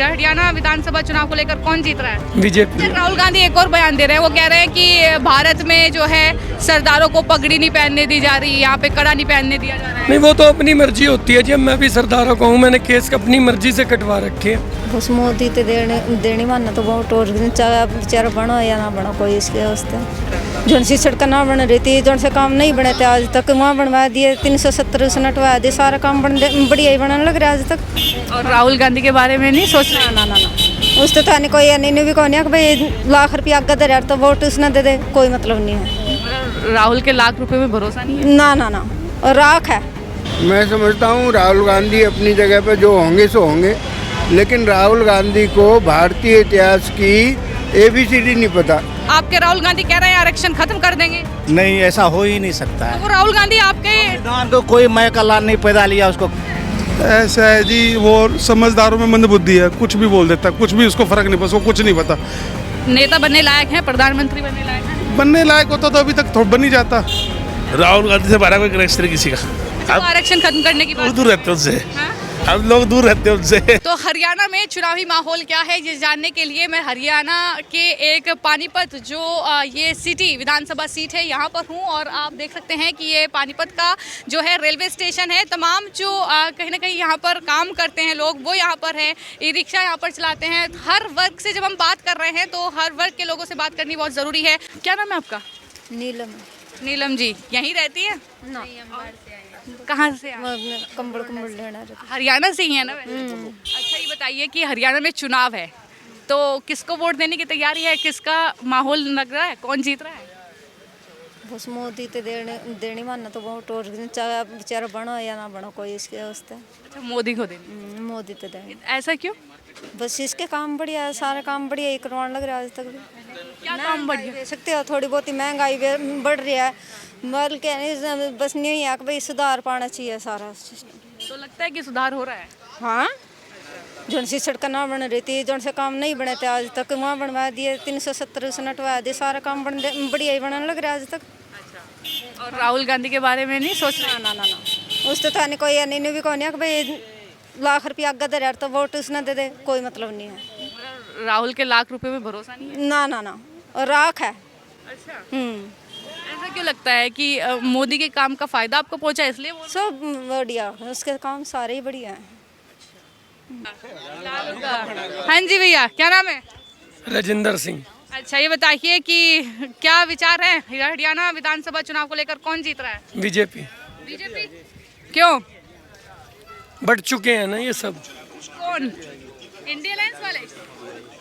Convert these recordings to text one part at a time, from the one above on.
हरियाणा विधानसभा चुनाव को लेकर कौन जीत रहा है? बीजेपी। राहुल गांधी एक और बयान दे रहे हैं। वो कह रहे हैं कि भारत में जो है सरदारों को पगड़ी नहीं पहनने दी जा रही, यहाँ पे कड़ा नहीं पहनने दिया जा रहा है। नहीं, वो तो अपनी मर्जी होती है जी। मैं भी सरदारों को हूँ, मैंने केस अपनी मर्जी से कटवा रखे हैं। बस मोदी ते देनी मानना तो बहुत टोर चाहे बेचारा बनो या ना बनो, कोई इसके वास्ते जौन सी सड़क ना बन रही थी, जौन से काम नहीं बने थे आज तक, वहाँ बनवा दिए। 370 से नटवा दिए, सारा काम बढ़िया ही बनने लग रहा है आज तक। और राहुल गांधी के बारे में नहीं सोच रहे? ना उससे तो नहीं कोई नहीं भी कहने कि भाई लाख रुपया आगे दे रहा तो वोट उसने दे दे, कोई मतलब नहीं है। राहुल के लाख रुपए में भरोसा नहीं है? ना और राख है। मैं समझता हूँ राहुल गांधी अपनी जगह पर जो होंगे सो होंगे, लेकिन राहुल गांधी को भारतीय इतिहास की ABCD नहीं पता। आपके राहुल गांधी कह रहे हैं आरक्षण खत्म कर देंगे? नहीं, ऐसा हो ही नहीं सकता है। वो राहुल गांधी आपके संविधान तो कोई मैं का लाल नहीं पैदा लिया उसको। ऐसा है जी, वो समझदारों में मंदबुद्धि है, कुछ भी बोल देता है, कुछ भी उसको फर्क नहीं, बस वो कुछ नहीं पता। नेता बनने लायक है, प्रधानमंत्री बनने लायक है? बनने लायक होता तो अभी तक बन ही जाता। राहुल गांधी से हमारा कोई कनेक्शन नहीं किसी का। तो आरक्षण खत्म करने की बात दूर रहते हैं उनसे, हाँ? हम लोग दूर रहते हैं उनसे। तो हरियाणा में चुनावी माहौल क्या है ये जानने के लिए मैं हरियाणा के एक पानीपत जो ये सिटी विधानसभा सीट है यहाँ पर हूँ। और आप देख सकते हैं कि ये पानीपत का जो है रेलवे स्टेशन है। तमाम जो कहीं ना कहीं यहाँ पर काम करते हैं लोग वो यहाँ पर है, ई रिक्शा यहाँ पर चलाते हैं। हर वर्ग से जब हम बात कर रहे हैं तो हर वर्ग के लोगों से बात करनी बहुत ज़रूरी है। क्या नाम है आपका? नीलम जी। यहीं रहती है? कहाँ से? कंबल लेना। हरियाणा से ही है ना? अच्छा, ये बताइए कि हरियाणा में चुनाव है तो किसको वोट देने की तैयारी है? किसका माहौल लग रहा है? कौन जीत रहा है? बस मोदी ते देनी मानना तो बहुत टोर चाहे बेचारा बनो या ना बनो, कोई इसके वास्ते। अच्छा, मोदी को देनी? मोदी ते देनी। ऐसा क्यों? बस इसके काम बढ़िया है, सारे काम बढ़िया ही करवाने लग रहा है आज तक भी। क्या काम बढ़िया? दे सकते हो, थोड़ी बहुत महंगाई बढ़ रही है, बल्कि बस नहीं है कि भाई सुधार पाना चाहिए सारा सिस्टम। तो लगता है कि सुधार हो रहा है? हाँ, जौन सी सड़क ना बन रही थी, जौन से काम नहीं बने थे आज तक, वहाँ बनवा दिए। 370 से नटवा दिए, सारा काम बढ़िया ही बनने लग रहा है आज तक। और राहुल गांधी के बारे में नहीं सोच रहे? ना उससे तो नहीं कोई नहीं भी कहने कि भाई लाख रुपया आगे दे रहा तो वोट उसने दे दे, कोई मतलब नहीं है। राहुल के लाख रुपए में भरोसा नहीं है? ना और राख है। अच्छा, ऐसा क्यों लगता है कि मोदी के काम का फायदा आपको पहुंचा इसलिए वो? सब बढ़िया, उसके काम सारे ही बढ़िया हैं। हाँ जी भैया, क्या नाम है? राजेंद्र सिंह। अच्छा, ये बताइए कि क्या विचार है हरियाणा विधानसभा चुनाव को लेकर कौन जीत रहा है? बीजेपी। बीजेपी क्यों? बढ़ चुके हैं ना ये सब। कौन? इंडिया अलायंस वाले?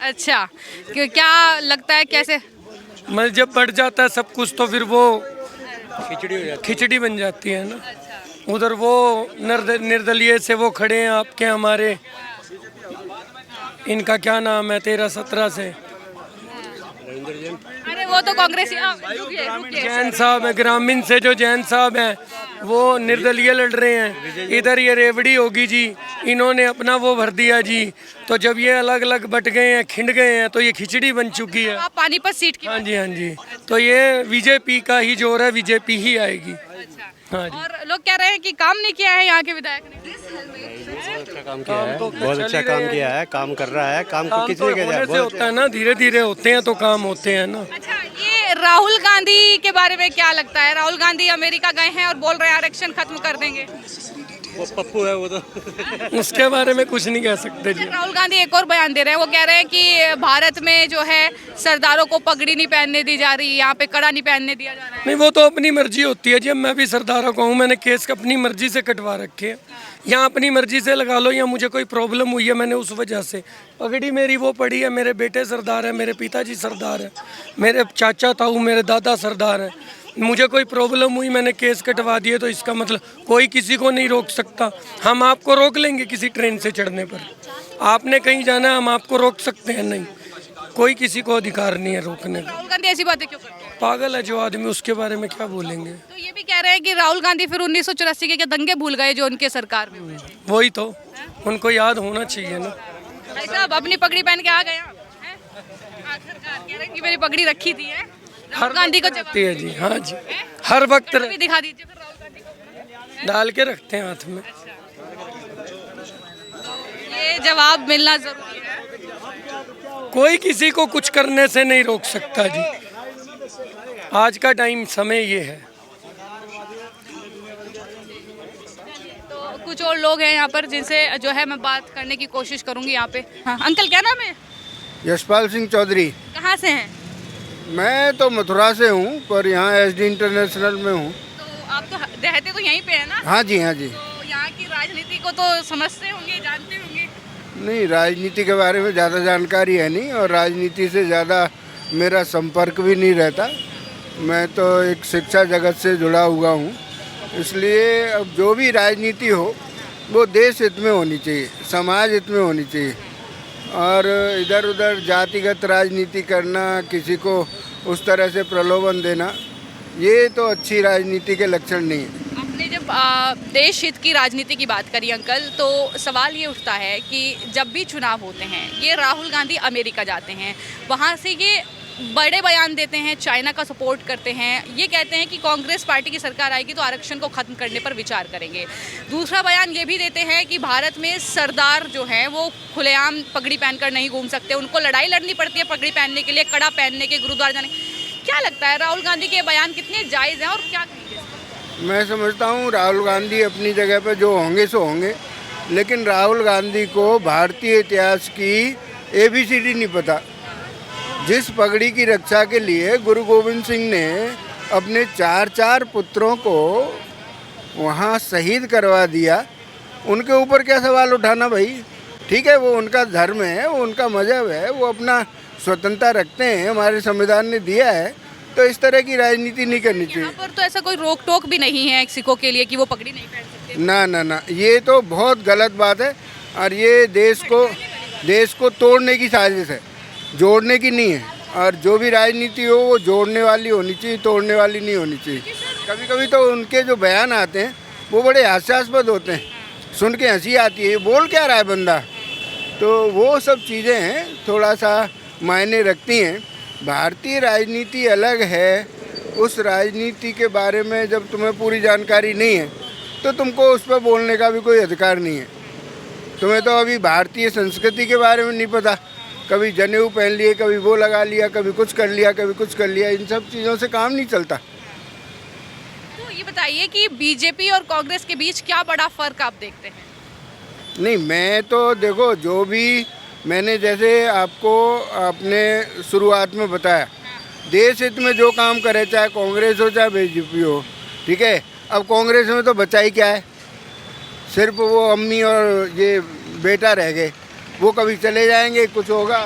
अच्छा, क्या लगता है कैसे? मतलब जब बढ़ जाता है सब कुछ तो फिर वो खिचड़ी बन जाती है ना। उधर वो निर्दलीय से वो खड़े हैं आपके हमारे, इनका क्या नाम है, 13-17 से अरे वो तो कांग्रेस जैन साहब है, ग्रामीण से जो जैन साहब हैं वो निर्दलीय लड़ रहे हैं। इधर ये रेवड़ी होगी जी, इन्होंने अपना वो भर दिया जी। तो जब ये अलग अलग बट गए हैं, खिंड गए हैं, तो ये खिचड़ी बन चुकी है। आप पानीपत सीट की? हाँ जी। तो ये बीजेपी का ही जोर है, बीजेपी ही आएगी। हाँ जी। और लोग कह रहे हैं कि काम नहीं किया है यहाँ के विधायक ने। अच्छा काम किया है, बहुत अच्छा काम किया है, काम कर रहा है। काम को किसने होने से होता है ना, धीरे धीरे होते हैं तो काम होते हैं ना। अच्छा, ये राहुल गांधी के बारे में क्या लगता है? राहुल गांधी अमेरिका गए हैं और बोल रहे हैं आरक्षण खत्म कर देंगे। वो पप्पू है वो तो। उसके बारे में कुछ नहीं कह सकते जी। राहुल गांधी एक और बयान दे रहे हैं। वो कह रहे हैं कि भारत में जो है सरदारों को पगड़ी नहीं पहनने दी जा रही, यहाँ पे कड़ा नहीं पहनने दिया जा रहा है। नहीं, वो तो अपनी मर्जी होती है जी। मैं भी सरदारों को हूँ, मैंने केस अपनी मर्जी से कटवा रखे हैं। यहाँ अपनी मर्जी से लगा लो, या मुझे कोई प्रॉब्लम हुई है मैंने उस वजह से पगड़ी मेरी वो पड़ी है। मेरे बेटे सरदार है, मेरे पिताजी सरदार है, मेरे चाचा ताऊ मेरे दादा सरदार है। मुझे कोई प्रॉब्लम हुई, मैंने केस कटवा दिए, तो इसका मतलब कोई किसी को नहीं रोक सकता। हम आपको रोक लेंगे किसी ट्रेन से चढ़ने पर? आपने कहीं जाना है, हम आपको रोक सकते हैं? नहीं, कोई किसी को अधिकार नहीं है रोकने का। राहुल गांधी ऐसी बातें क्यों करते हैं? पागल है जो आदमी, उसके बारे में क्या बोलेंगे। तो ये भी कह रहे हैं कि राहुल गांधी फिर 1984 के दंगे भूल गए जो उनके सरकार में हुए। वही तो, उनको याद होना चाहिए ना। भाई साहब, अपनी पगड़ी पहन के आ गए आप, हैं? आखिरकार कह रहे हैं कि मेरी पगड़ी रखी थी है। राहुल गांधी को जवाब है जी। हाँ जी, हर वक्त भी दिखा दीजिए फिर राहुल गांधी को। डाल के रखते हैं हाथ में। ये जवाब मिलना जरूरी है। कोई किसी को कुछ करने से नहीं रोक सकता जी। आज का टाइम समय ये है। तो कुछ और लोग हैं यहाँ पर जिनसे जो है मैं बात करने की कोशिश करूंगी यहाँ पे। हाँ, अंकल क्या नाम है? यशपाल सिंह चौधरी। कहाँ से हैं? मैं तो मथुरा से हूँ, पर यहाँ एसडी इंटरनेशनल में हूँ। तो आप तो रहते तो यहीं पे है ना? हाँ जी, हाँ जी। तो यहाँ की राजनीति को तो समझते होंगे, जानते होंगे। नहीं, राजनीति के बारे में ज़्यादा जानकारी है नहीं, और राजनीति से ज़्यादा मेरा संपर्क भी नहीं रहता। मैं तो एक शिक्षा जगत से जुड़ा हुआ हूँ, इसलिए अब जो भी राजनीति हो वो देश हित में होनी चाहिए, समाज हित में होनी चाहिए। और इधर उधर जातिगत राजनीति करना, किसी को उस तरह से प्रलोभन देना, ये तो अच्छी राजनीति के लक्षण नहीं है। आपने जब देश हित की राजनीति की बात करी अंकल, तो सवाल ये उठता है कि जब भी चुनाव होते हैं, ये राहुल गांधी अमेरिका जाते हैं, वहाँ से ये बड़े बयान देते हैं, चाइना का सपोर्ट करते हैं, ये कहते हैं कि कांग्रेस पार्टी की सरकार आएगी तो आरक्षण को ख़त्म करने पर विचार करेंगे। दूसरा बयान ये भी देते हैं कि भारत में सरदार जो हैं वो खुलेआम पगड़ी पहनकर नहीं घूम सकते, उनको लड़ाई लड़नी पड़ती है पगड़ी पहनने के लिए, कड़ा पहनने के, गुरुद्वारा जाने। क्या लगता है राहुल गांधी के बयान कितने जायज़ हैं और क्या कहेंगे? मैं समझता हूँ राहुल गांधी अपनी जगह पर जो होंगे सो होंगे, लेकिन राहुल गांधी को भारतीय इतिहास की ABCD नहीं पता। जिस पगड़ी की रक्षा के लिए गुरु गोविंद सिंह ने अपने 4 पुत्रों को वहाँ शहीद करवा दिया, उनके ऊपर क्या सवाल उठाना भाई? ठीक है, वो उनका धर्म है, वो उनका मजहब है, वो अपना स्वतंत्रता रखते हैं, हमारे संविधान ने दिया है, तो इस तरह की राजनीति नहीं करनी चाहिए। यहाँ पर तो ऐसा कोई रोक टोक भी नहीं है सिखों के लिए कि वो पगड़ी नहीं पहन सकते। ना ना ना, ये तो बहुत गलत बात है, और ये देश को तोड़ने की साजिश है, जोड़ने की नहीं है। और जो भी राजनीति हो वो जोड़ने वाली होनी चाहिए, तोड़ने वाली नहीं होनी चाहिए। कभी कभी तो उनके जो बयान आते हैं वो बड़े हास्यास्पद होते हैं, सुन के हंसी आती है, बोल क्या रहा है बंदा। तो वो सब चीज़ें हैं, थोड़ा सा मायने रखती हैं। भारतीय राजनीति अलग है, उस राजनीति के बारे में जब तुम्हें पूरी जानकारी नहीं है तो तुमको उस पर बोलने का भी कोई अधिकार नहीं है। तुम्हें तो अभी भारतीय संस्कृति के बारे में नहीं पता, कभी जनेऊ पहन लिए, कभी वो लगा लिया, कभी कुछ कर लिया, कभी कुछ कर लिया। इन सब चीज़ों से काम नहीं चलता। तो ये बताइए कि बीजेपी और कांग्रेस के बीच क्या बड़ा फर्क आप देखते हैं? नहीं, मैं तो देखो, जो भी मैंने जैसे आपको अपने शुरुआत में बताया, देश हित में जो काम करे, चाहे कांग्रेस हो चाहे बीजेपी हो, ठीक है। अब कांग्रेस में तो बचा ही क्या है, सिर्फ वो अम्मी और ये बेटा रह गए, वो कभी चले जाएंगे, कुछ होगा।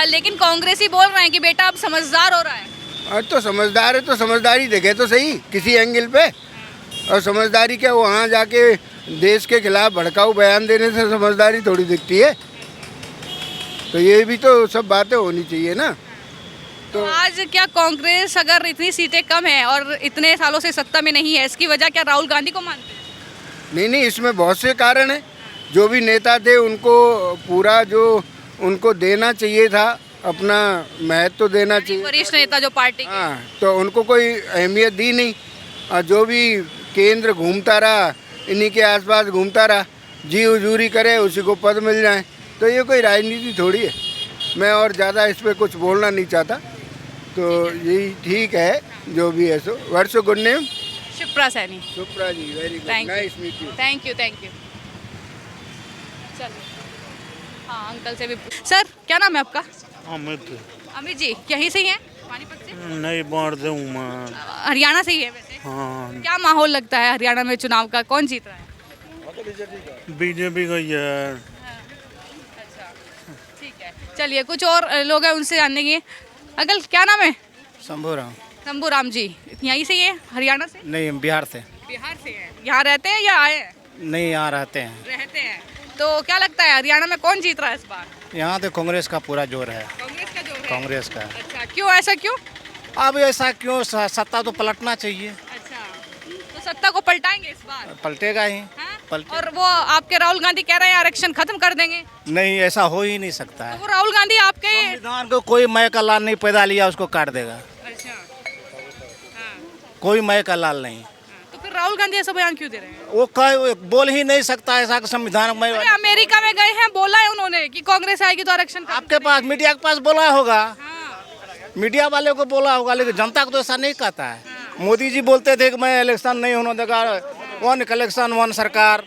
लेकिन कांग्रेस ही बोल रहे हैं कि बेटा अब समझदार हो रहा है। अरे तो समझदार है तो समझदारी देखे तो सही किसी एंगल पे। और समझदारी क्या, वहाँ जाके देश के खिलाफ भड़काऊ बयान देने से समझदारी थोड़ी दिखती है। तो ये भी तो सब बातें होनी चाहिए ना। तो आज क्या कांग्रेस अगर इतनी सीटें कम है और इतने सालों से सत्ता में नहीं है, इसकी वजह क्या राहुल गांधी को मानते हैं? नहीं, इसमें बहुत से कारण हैं। जो भी नेता थे उनको पूरा जो उनको देना चाहिए था, अपना महत्व तो देना चाहिए। वरिष्ठ नेता जो पार्टी के। हाँ, तो उनको कोई अहमियत दी नहीं, और जो भी केंद्र घूमता रहा, इन्हीं के आसपास घूमता रहा, जी हुजूरी करे, उसी को पद मिल जाए। तो ये कोई राजनीति थोड़ी है। मैं और ज़्यादा इस पर कुछ बोलना नहीं चाहता। तो यही ठीक है, जो भी है सो। वर्ष good name Shipra Saini. Supra ji, very good, Thank you. Nice meet you. Thank you, thank you. चलिए, हाँ अंकल से भी। सर क्या नाम है आपका? अमित अमित जी यहीं से ही हैं, पानीपत से? नहीं बांट दूँ मैं। हरियाणा से ही है वैसे? हाँ, क्या माहौल लगता है हरियाणा में चुनाव का, कौन जीत रहा है? बीजेपी गई है। अच्छा, ठीक है। चलिए कुछ और लोग हैं, उनसे जानने की। अंकल क्या नाम है? शंभूराम। शंभू राम जी, यहीं से ही है, हरियाणा से? नहीं, हम बिहार से। बिहार से हैं। यहाँ रहते हैं या आए हैं? नहीं, यहाँ रहते हैं। रहते हैं। तो क्या लगता है हरियाणा में कौन जीत रहा है इस बार? यहाँ तो कांग्रेस का पूरा जोर है। कांग्रेस का जो है? कांग्रेस का। अच्छा, क्यों, ऐसा क्यों? अब ऐसा क्यों, सत्ता तो पलटना चाहिए। अच्छा, तो सत्ता को पलटाएंगे इस बार? पलटेगा ही। हाँ? और वो आपके राहुल गांधी कह रहे हैं आरक्षण खत्म कर देंगे। नहीं, ऐसा हो ही नहीं सकता है। तो वो राहुल गांधी आपके। संविधान को कोई मय का लाल नहीं पैदा लिया, उसको काट देगा। अच्छा, हाँ, कोई मय का लाल नहीं। तो फिर राहुल गांधी ऐसा बयान क्यों दे रहे हैं? वो कह बोल ही नहीं सकता ऐसा संविधान में। अरे अमेरिका में गए हैं, बोला है उन्होंने कि कांग्रेस आएगी तो आरक्षण खत्म आपके पास मीडिया के पास बोला होगा, हाँ। मीडिया वाले को बोला होगा, लेकिन जनता को तो ऐसा नहीं कहता है। मोदी जी बोलते थे कि मैं इलेक्शन नहीं होने देगा, वन कलेक्शन वन सरकार,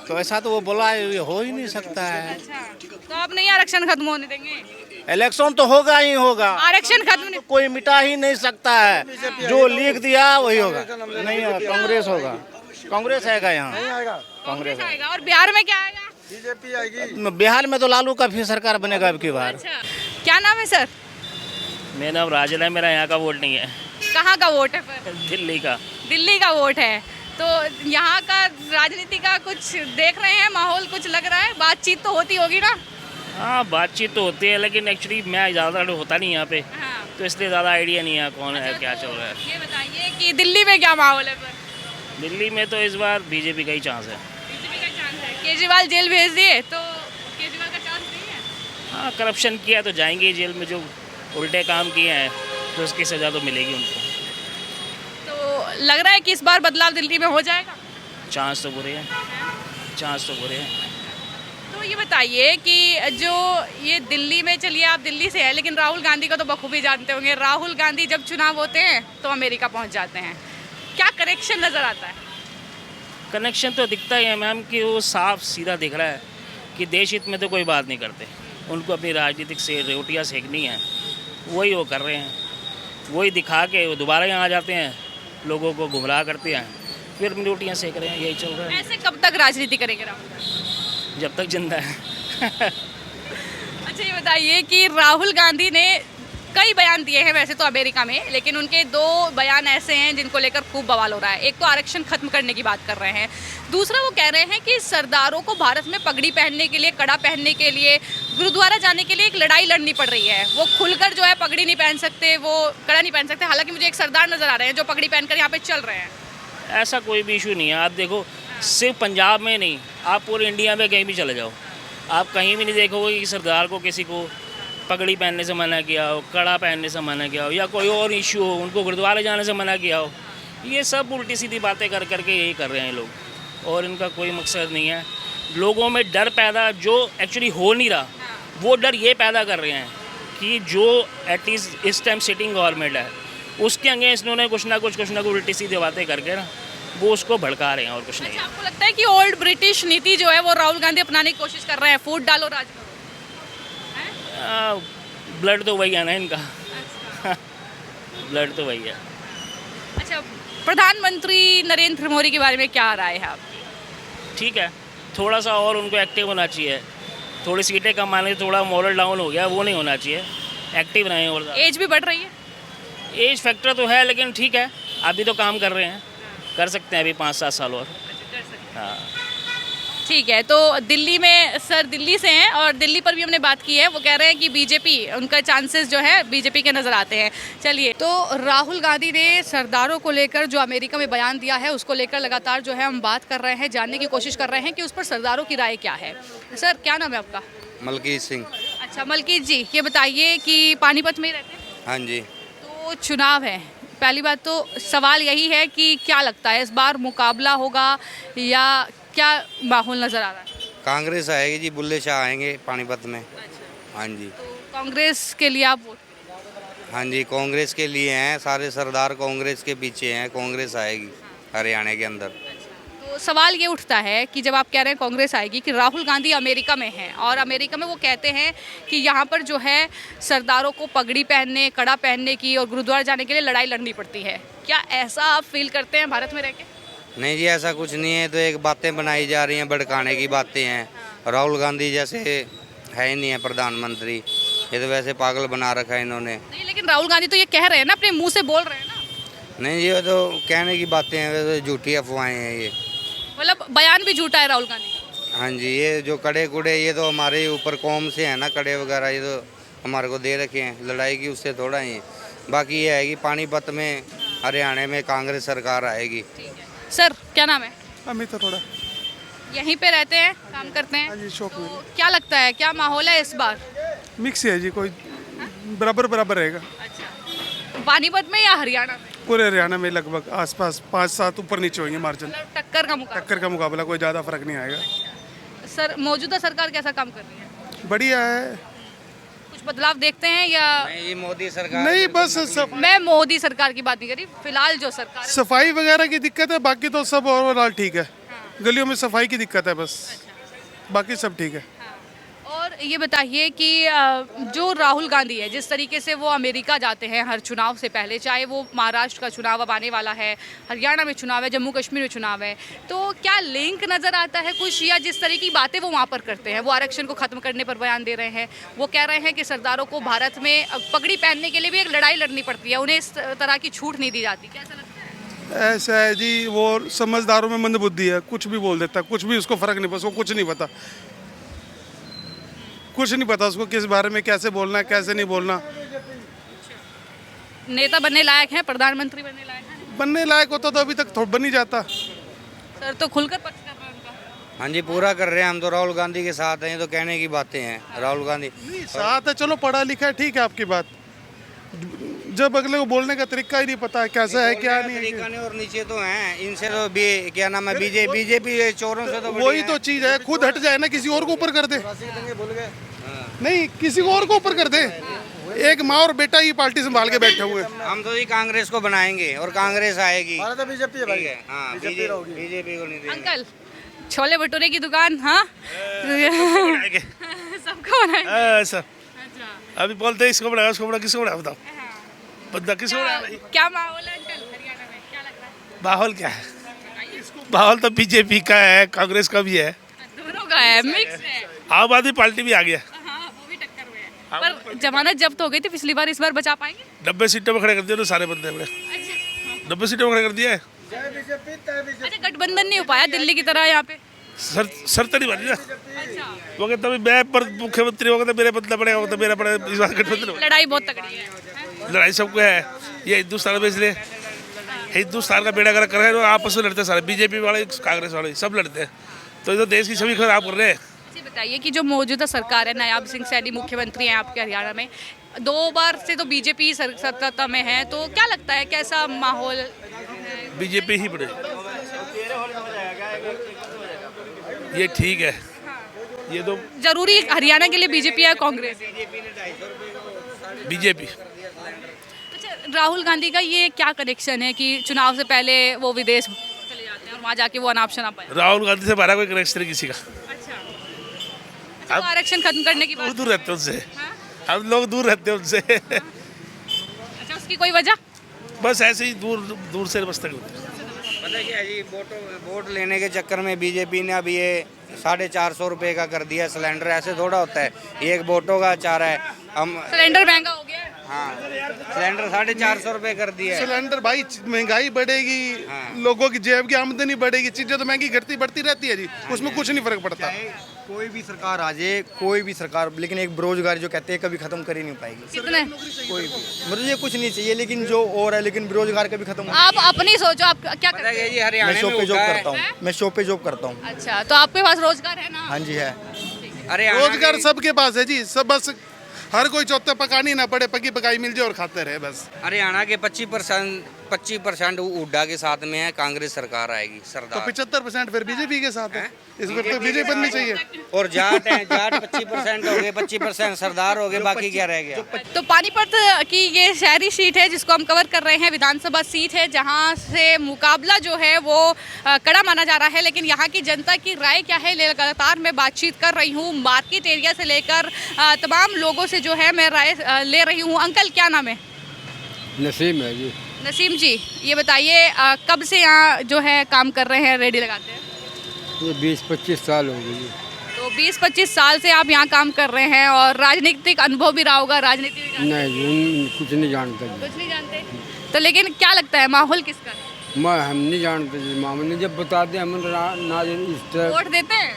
तो ऐसा तो वो बोला है, ये हो ही नहीं सकता है। तो आप नहीं आरक्षण खत्म होने देंगे? इलेक्शन तो होगा ही होगा, आरक्षण खत्म नहीं। कोई मिटा ही नहीं सकता है। जो लिख दिया वही होगा, नहीं होगा, कांग्रेस होगा, कांग्रेस आएगा यहाँ, कांग्रेस आएगा। और बिहार में क्या आएगा? बीजेपी आएगी। बिहार में तो लालू का फिर सरकार बनेगा अब की बार। अच्छा, क्या नाम है सर? मेरा नाम राजन है, मेरा यहाँ का वोट नहीं है, कहाँ का वोट है फिर? दिल्ली का। दिल्ली का वोट है। तो यहाँ का राजनीति का कुछ देख रहे हैं, माहौल कुछ लग रहा है, बातचीत तो होती होगी ना? हाँ, बातचीत तो होती है, लेकिन एक्चुअली मैं ज़्यादा होता नहीं यहाँ पे, हाँ। तो इसलिए ज़्यादा आइडिया नहीं है कौन है क्या चल रहा है। ये बताइए कि दिल्ली में क्या माहौल है फिर? दिल्ली में तो इस बार बीजेपी का ही चांस है। बीजेपी का चांस है। केजरीवाल जेल भेज दिए तो केजरीवाल का चांस नहीं है? हाँ, करप्शन किया तो जाएंगे जेल में, जो उल्टे काम किए हैं तो उसकी सज़ा तो मिलेगी उनको। तो लग रहा है कि इस बार बदलाव दिल्ली में हो जाएगा? चांस तो बुरे हैं, चांस तो बुरे हैं। तो ये बताइए कि जो ये दिल्ली में, चलिए आप दिल्ली से हैं, लेकिन राहुल गांधी को तो बखूबी जानते होंगे। राहुल गांधी जब चुनाव होते हैं तो अमेरिका पहुंच जाते हैं, क्या कनेक्शन नज़र आता है? कनेक्शन तो दिखता ही है मैम, कि वो साफ सीधा दिख रहा है कि देश हित में तो कोई बात नहीं करते, उनको अपनी राजनीतिक से रोटियाँ सेकनी है, वही वो कर रहे हैं, वही दिखा के वो दोबारा यहाँ आ जाते हैं, लोगों को गुमराह करते हैं, फिर अपनी रोटियाँ सेक रहे हैं, यही चल रहा है। ऐसे कब तक राजनीति करेंगे राहुल गांधी? जब तक जिंदा है। अच्छा, ये बताइए कि राहुल गांधी ने कई बयान दिए हैं वैसे तो अमेरिका में, लेकिन उनके दो बयान ऐसे हैं जिनको लेकर खूब बवाल हो रहा है। एक तो आरक्षण खत्म करने की बात कर रहे हैं, दूसरा वो कह रहे हैं कि सरदारों को भारत में पगड़ी पहनने के लिए, कड़ा पहनने के लिए, गुरुद्वारा जाने के लिए एक लड़ाई लड़नी पड़ रही है। वो खुलकर जो है पगड़ी नहीं पहन सकते, वो कड़ा नहीं पहन सकते। हालांकि मुझे एक सरदार नजर आ रहे हैं जो पगड़ी पहनकर यहाँ पे चल रहे हैं। ऐसा कोई भी इशू नहीं है। आप देखो, सिर्फ पंजाब में नहीं, आप पूरे इंडिया में कहीं भी चले जाओ, आप कहीं भी नहीं देखोगे कि सरदार को किसी को पगड़ी पहनने से मना किया हो, कड़ा पहनने से मना किया हो, या कोई और इशू हो, उनको गुरुद्वारे जाने से मना किया हो। ये सब उल्टी सीधी बातें कर करके यही कर रहे हैं लोग, और इनका कोई मकसद नहीं है। लोगों में डर पैदा जो एक्चुअली हो नहीं रहा, वो डर ये पैदा कर रहे हैं कि जो एटलीस्ट इस टाइम सिटिंग गवर्नमेंट है उसके अगेंस्ट इन्होंने कुछ ना कुछ उल्टी सीधी बातें करके ना वो उसको भड़का रहे हैं, और कुछ नहीं है। आपको लगता है कि ओल्ड ब्रिटिश नीति जो है वो राहुल गांधी अपनाने की कोशिश कर रहे हैं, फूट डालो राज करो? ब्लड तो वही है ना इनका। ब्लड तो वही है। अच्छा, प्रधानमंत्री नरेंद्र मोदी के बारे में क्या राय है आपकी? ठीक है, थोड़ा सा और उनको एक्टिव होना चाहिए, थोड़ी सीटें कम आने से थोड़ा मॉरल डाउन हो गया, वो नहीं होना चाहिए, एक्टिव रहें। और एज भी बढ़ रही है? एज फैक्टर तो है, लेकिन ठीक है, अभी तो काम कर रहे हैं, कर सकते हैं अभी 5-7 साल और। हाँ, ठीक है। तो दिल्ली में, सर दिल्ली से हैं और दिल्ली पर भी हमने बात की है, वो कह रहे हैं कि बीजेपी, उनका चांसेस जो है बीजेपी के नज़र आते हैं। चलिए, तो राहुल गांधी ने सरदारों को लेकर जो अमेरिका में बयान दिया है उसको लेकर लगातार जो है हम बात कर रहे हैं, जानने की कोशिश कर रहे हैं कि उस पर सरदारों की राय क्या है। सर, क्या नाम है आपका? मलकीत सिंह। अच्छा मलकीत जी, ये बताइए कि पानीपत में ही रहते हैं? हाँ जी। तो चुनाव है, पहली बात तो सवाल यही है कि क्या लगता है इस बार मुकाबला होगा या क्या माहौल नज़र आ रहा है? कांग्रेस आएगी जी, बुल्ले शाह आएंगे पानीपत में। हाँ जी। तो कांग्रेस के लिए आप वोट? हाँ जी, कांग्रेस के लिए हैं, सारे सरदार कांग्रेस के पीछे हैं, कांग्रेस आएगी हरियाणा के अंदर। तो सवाल ये उठता है कि जब आप कह रहे हैं कांग्रेस आएगी, कि राहुल गांधी अमेरिका में हैं और अमेरिका में वो कहते हैं कि यहाँ पर जो है सरदारों को पगड़ी पहनने, कड़ा पहनने की और गुरुद्वारा जाने के लिए लड़ाई लड़नी पड़ती है, क्या ऐसा आप फील करते हैं भारत में रह के? नहीं जी, ऐसा कुछ नहीं है, तो एक बातें बनाई जा रही हैं, भड़काने की बातें हैं। राहुल गांधी जैसे है ही नहीं है प्रधानमंत्री, ये तो वैसे पागल बना रखा है इन्होंने। नहीं, लेकिन राहुल गांधी तो ये कह रहे हैं ना, अपने मुंह से बोल रहे हैं ना। नहीं, ये तो कहने की बातें हैं, वैसे झूठी अफवाहें हैं ये। मतलब बयान भी झूठा है राहुल गांधी? हाँ जी, ये जो कड़े कुड़े, ये तो हमारे ऊपर कौम से हैं ना, कड़े वगैरह, ये तो हमारे को दे रखे हैं, लड़ाई की उससे थोड़ा ही। बाकी ये है कि पानीपत में हरियाणा में कांग्रेस सरकार आएगी। सर, क्या नाम है? अमित अरोड़ा। यहीं पे रहते हैं, काम करते हैं? हाँ जी, शॉप में। तो क्या लगता है क्या माहौल है इस बार? मिक्स है जी, कोई बराबर बराबर रहेगा। अच्छा, पानीपत में या हरियाणा में? पूरे हरियाणा में लगभग आसपास 5-7 ऊपर नीचे होंगे मार्जिन। टक्कर का मुकाबला कोई ज़्यादा फर्क नहीं आएगा। सर मौजूदा सरकार कैसा काम कर रही है? बढ़िया है। कुछ बदलाव देखते हैं या ये मोदी सरकार नहीं, बस सब मैं मोदी सरकार की बात नहीं करी, फिलहाल जो सरकार है। सफाई वगैरह की दिक्कत है, बाकी तो सब ओवरऑल ठीक है। गलियों में सफाई की दिक्कत है बस, बाकी सब ठीक है। और ये बताइए कि जो राहुल गांधी है, जिस तरीके से वो अमेरिका जाते हैं हर चुनाव से पहले, चाहे वो महाराष्ट्र का चुनाव अब आने वाला है, हरियाणा में चुनाव है, जम्मू कश्मीर में चुनाव है, तो क्या लिंक नज़र आता है कुछ, या जिस तरह की बातें वो वहाँ पर करते हैं, वो आरक्षण को ख़त्म करने पर बयान दे रहे हैं, वो कह रहे हैं कि सरदारों को भारत में पगड़ी पहनने के लिए भी एक लड़ाई लड़नी पड़ती है, उन्हें इस तरह की छूट नहीं दी जाती, कैसा लगता है? ऐसा है जी, वो समझदारों में मंदबुद्धि है, कुछ भी बोल देता है, कुछ भी उसको फर्क नहीं, उसको कुछ नहीं पता, कुछ नहीं पता उसको किस बारे में कैसे बोलना है कैसे नहीं बोलना। नेता बनने लायक हैं, प्रधानमंत्री बनने लायक हैं? बनने लायक होता तो अभी तक बन ही जाता। सर तो खुलकर पक्ष कर रहे हैं उनका। हाँ जी, पूरा कर रहे हैं हम तो, राहुल गांधी के साथ हैं, ये तो कहने की बातें हैं। राहुल गांधी साथ है, चलो पढ़ा लिखा है, ठीक है आपकी बात, जब अगले को बोलने का तरीका ही नहीं पता है कैसा है क्या नहीं तरीका नहीं, और नीचे तो हैं इनसे तो क्या नाम है, बीजेपी चोरों से तो वही तो चीज है, खुद हट जाए ना, किसी और को ऊपर कर दे, नहीं किसी को और को ऊपर कर दे। एक माँ और बेटा ही पार्टी संभाल के बैठे हुए। हम तो ये कांग्रेस को बनाएंगे और कांग्रेस आएगी। बीजेपी है, हाँ बीजेपी को नहीं देंगे। अंकल छोले भटूरे की दुकान, हाँ सबको बनाएंगे। ऐसा अभी बोलते हैं इसको बनाया उसको बनाया, किसको बनाया बताओ, बंदा किसको बनाया भाई? क्या माहौल है अंकल हरियाणा में, क्या लग रहा है? माहौल क्या है? माहौल तो बीजेपी का है, कांग्रेस का भी है, दोनों का है, मिक्स है। आम आदमी पार्टी भी आ गया। हाँ, वो भी टक्कर में है। पर जमानत जब्त हो गई थी पिछली बार, इस बार बचा पाएंगे? 90 सीटों में खड़े कर दिए तो सारे बंदे हमने, 90 सीटों में खड़े कर दिया है। अच्छा, गठबंधन नहीं हो पाया दिल्ली की तरह यहाँ पे? सर तो नहीं बनी ना, वो कहता मैं पर मुख्यमंत्री होगा तो मेरे बदला पड़ेगा, तो मेरा पड़ेगा, इस बार गठबंधन होगा। लड़ाई बहुत तगड़ी है। लड़ाई सबको है, ये हिंदुस्तान में, इसलिए हिंदुस्तान का बेड़ा गर्क कर रहे हैं, आपस में लड़ते हैं सारे, बीजेपी वाले कांग्रेस वाले सब लड़ते हैं, तो ये तो देश की छवि खराब कर रहे हैं। बताइए कि जो मौजूदा सरकार है, नायाब सिंह सैनी मुख्यमंत्री हैं आपके हरियाणा में, 2 बार से तो बीजेपी सत्ता में है, तो क्या लगता है कैसा माहौल? बीजेपी ही बढ़े, ये ठीक है, ये तो जरूरी हरियाणा के लिए बीजेपी है कांग्रेस? बीजेपी। अच्छा, राहुल गांधी का ये क्या कनेक्शन है कि चुनाव से पहले वो विदेश चले जाते हैं और वहाँ जाके वो अनाप शनाप पाए? राहुल गांधी से हमारा कोई कनेक्शन नहीं किसी का। अच्छा, तो आरक्षण खत्म करने की बात, दूर रहते हैं उनसे, हम लोग दूर रहते हैं उनसे। अच्छा, उसकी कोई वजह? बस ऐसे ही दूर से बस तक। पता क्या जी, वोट लेने के चक्कर में बीजेपी ने अब ये 450 रुपये का कर दिया सिलेंडर, ऐसे थोड़ा होता है, ये एक वोटों का चारा है। हम सिलेंडर महंगा हो गया है। हाँ, सिलेंडर 450 रुपये कर दिया है। सिलेंडर भाई, महंगाई बढ़ेगी, लोगों की जेब की आमदनी बढ़ेगी, चीजें तो महंगी घटती बढ़ती रहती है जी, उसमें कुछ नहीं फर्क पड़ता। कोई भी सरकार आ जाए, कोई भी सरकार, लेकिन एक बेरोजगारी जो कहते हैं कभी खत्म कर ही नहीं पाएगी। कितने? कोई भी, मुझे कुछ नहीं चाहिए, लेकिन जो और है, लेकिन बेरोजगार कभी खत्म। आप अपनी सोचो, आप क्या करते हैं? मैं शॉप पे जॉब करता हूँ, मैं शॉप पे जॉब करता हूँ। अच्छा, तो आपके पास रोजगार है ना? हाँ जी है। अरे रोजगार सबके पास है जी, सब बस हर कोई चौथे पकानी ना पड़े, पकी पकाई मिल जाए और खाते रहे बस। हरियाणा के 25% हुड्डा के साथ में है, कांग्रेस सरकार आएगी सरदार, तो 75% फिर बीजेपी के साथ है, इस बार तो बीजेपी बननी चाहिए। और जाट है, जाट 25% हो गए, 25% सरदार हो गए, बाकी क्या रह गया? तो पानीपत की ये शहरी सीट है जिसको हम कवर कर रहे हैं, विधानसभा सीट है जहां से मुकाबला जो है वो कड़ा माना जा रहा है, लेकिन यहाँ की जनता की राय क्या है, लगातार मैं बातचीत कर रही हूँ, मार्केट एरिया से लेकर तमाम लोगों से जो है मैं राय ले रही हूँ। अंकल क्या नाम है? नसीम है जी। नसीम जी, ये बताइए कब से यहाँ जो है काम कर रहे हैं, रेडी लगाते हैं? ये 20-25 साल हो गई। तो 20-25 साल से आप यहाँ काम कर रहे हैं और राजनीतिक अनुभव भी रहा होगा, राजनीति भी नहीं, कुछ नहीं जानता जी। कुछ नहीं जानते? तो लेकिन क्या लगता है माहौल किसका है? हम नहीं जानते जी, मामा ने जब बता दिया हम ना इस तरह वोट देते हैं?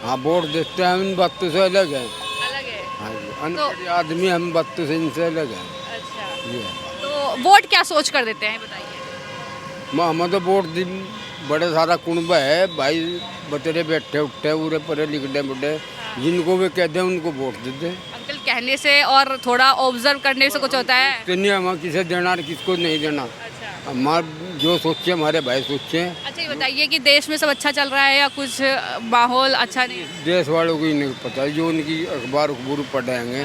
हाँ, वोट देते हैं, हम इन बातों से अलग है। अलग है? हाँ जी, अनपढ़ आदमी हम बातों से इनसे अलग है। अच्छा, ये तो वोट क्या सोच कर देते हैं बताइए? हम तो वोट बड़े सारा कुंब है भाई, बतेरे बैठे उठे पूरे पढ़े लिखे बुढ़े, जिनको भी कहते हैं उनको वोट देते हैं। अंकल कहने से और थोड़ा ऑब्जर्व करने से कुछ होता है? तो नहीं, हम किसे देना और किसको नहीं देना। अच्छा, हमार जो सोचे हमारे भाई सोचे। अच्छा ये बताइए कि देश में सब अच्छा चल रहा है या कुछ माहौल अच्छा नहीं है? देश वालों को ही नहीं पता, जो उनकी अखबार पढ़ेंगे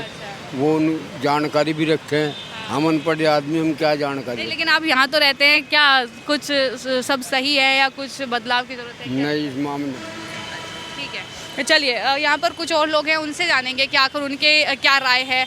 वो उन जानकारी भी रखें। हम अनपढ़ आदमी, हम क्या जानकारी। नहीं, लेकिन आप यहाँ तो रहते हैं, क्या कुछ सब सही है या कुछ बदलाव की जरूरत है क्या? नहीं, इस मामले ठीक है, चलिए यहाँ पर कुछ और लोग हैं, उनसे जानेंगे कि आखिर उनके क्या राय है।